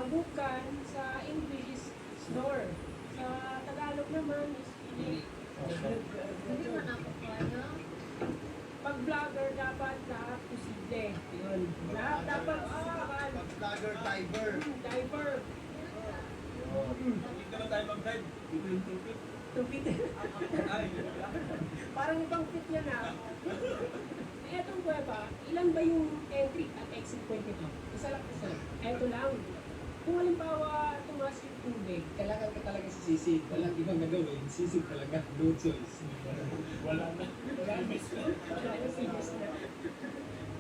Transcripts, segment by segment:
Hagukan, sa English is snore. Sa Tagalog naman is ilik. Hindi man ako kaya. Pag vlogger, dapat lahat posible. Yun. Lahat dapat sisipan. Pag-vlogger, diver. Diver. Hindi ka na tayo mag-dive. Dito yung tupit. Tupit. Ay, Parang ibang fit yan ah. Etong kuweba, ilan ba yung entry at exit point nito? Isa lang kasi. Eto lang. Kung halimbawa tumas yung tubig, Kailangan ka talaga sa sisig. Walang ibang gagawin. Sisig talaga. No choice. wala na. wala na serious na.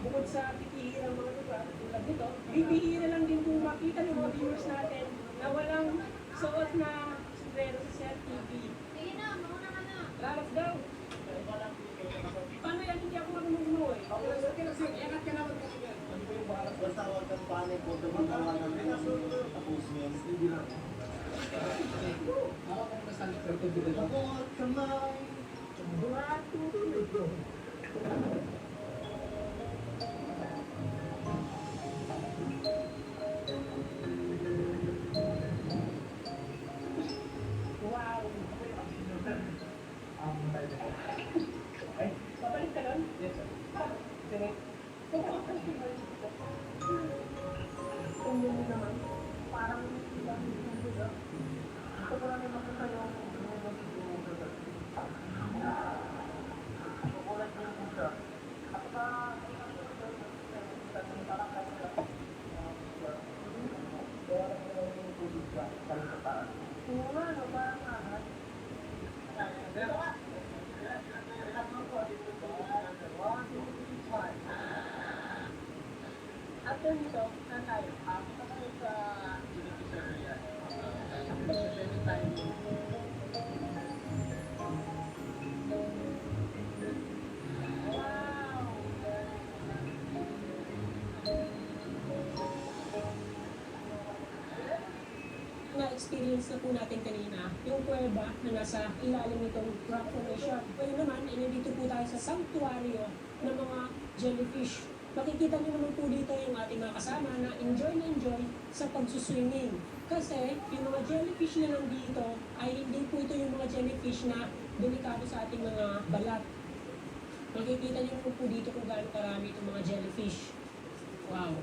Bukod sa titihirang mga lugar, tulad nito, bibihira lang din kung makita ng mga viewers natin na walang suot na sombrero sa Sir TV. Sige na, mauna ka na. Rarap daw. Paano yan? Hindi ako marunong umuwi. Iangat ka naman kasi yan. Basta huwag kang panik, huwag kang magkawanan ng tapusin. Hindi na. Hawak ko muna sa likod ko dito. Huwag kamay. Wow! Ay, babalik ka nun? Yes, sir. Sige. Kung yun naman, parang ilang hindi na. Gusto ko lang yung makita yung sukulat yung isa. At saka, parang kaya kaya lang yung tubig ka sa taas. Oo nga, no, parang ahad. Dito ka! After nito, saan tayo? Punta tayo sa Beneficiary. Anytime. Wow! Na-experience na po natin kanina yung kuweba na nasa ilalim nitong rock formation. Ngayon naman, nandito po tayo sa sanctuaryo ng mga jellyfish. Makikita niyo naman po dito yung ating mga kasama na enjoy sa pagsuswimming. Kasi yung mga jellyfish na nandito ay hindi po ito yung mga jellyfish na delikado sa ating mga balat. Makikita niyo po dito kung gaano karami itong mga jellyfish. Wow!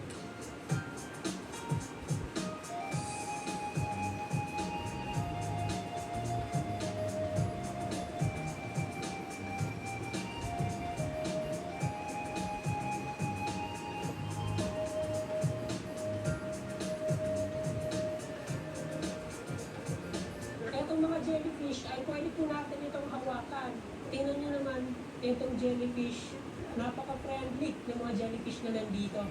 Itong mga jellyfish ay pwede po natin itong hawakan. Tingnan nyo naman itong jellyfish. Napaka-friendly ng mga jellyfish na nandito.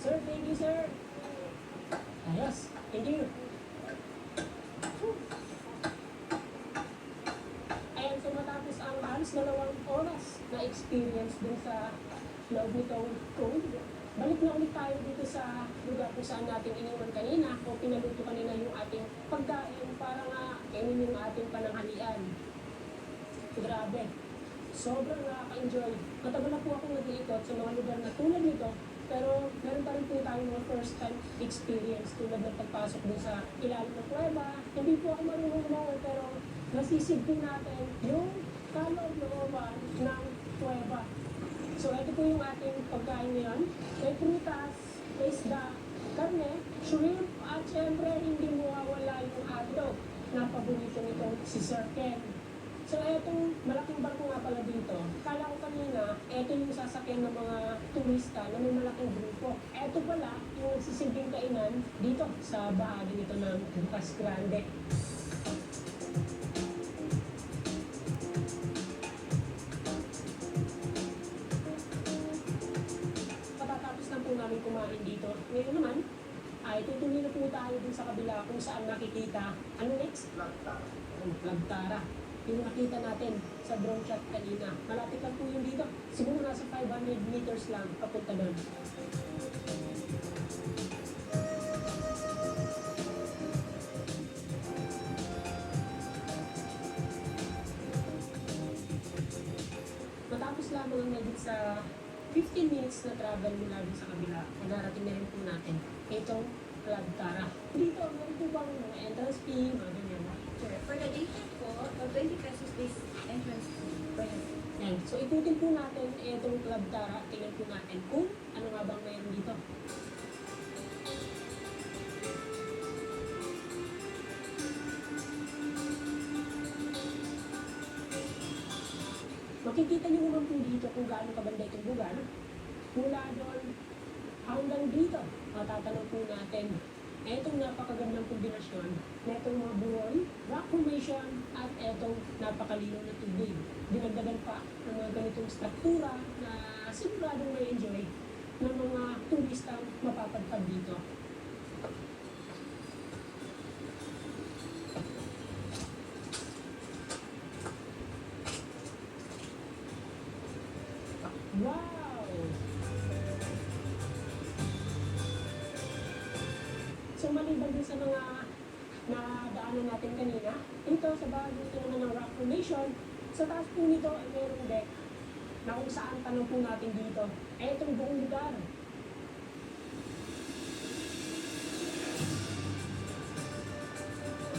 Sir, thank you, sir. Ayos. Thank you. Ayan, so matapos ang halos 2 oras na experience dun sa loob nitong code, balik na ulit tayo dito sa lugar kung saan natin iniwan kanina o pinaluto kanina yung ating pagkain para nga kainin yung ating pananghalian. Grabe. Sobrang nakaka-enjoy. Matagal na po akong nag-iikot sa mga lugar na tulad nito, pero meron pa rin po tayong mga first time experience tulad ng pagpasok din sa ilalim ng kuweba. Hindi po ako marunong umangon pero nasisid po natin yung kaloob-looban ng kuweba. So ito po yung ating pagkain ngayon. May prutas, may isda, karne, shrimp, at syempre hindi mawawala yung hotdog na paborito nitong si Sir Ken. So, etong malaking barko nga pala dito. Kala ko kanina, eto yung sasakyan ng mga turista na may malaking grupo. Eto pala yung nagsisilbing kainan dito sa bahagi nito ng Bukas Grande. Patatapos na po namin kumain dito. Ngayon naman, ay ay tutuloy na po tayo dun sa kabila kung saan makikita. Ano next? Lagtara. Yung nakita natin sa drone shot kanina. Malapit lang po yun dito. Siguro nasa 500 meters lang papunta doon. Matapos lamang ang nagit sa 15 minutes na travel mula dun sa kabila, narating na rin po natin itong Lagtara. Dito, meron po bang mga entrance fee, mga ganyan na? Sure. For the daytime po, 20 pesos this entrance fee. Yan. So, ikutin po natin itong Lagtara. Tingnan po natin kung ano nga bang mayroon dito. Makikita niyo naman po dito kung gaano kabanda itong lugar. Mula doon hanggang dito, matatanong po natin etong napakagandang kombinasyon na itong mga buwan, rock formation, at etong napakalinaw na tubig. Dinagdagan pa ng mga ganitong struktura na siguradong may enjoy ng mga turistang mapapadpad dito. Wow! So maliban din sa mga nadaanan natin kanina, ito sa bahagi ito naman ng rock formation, sa taas po nito ay mayroong deck na kung saan tanong po natin dito, etong buong lugar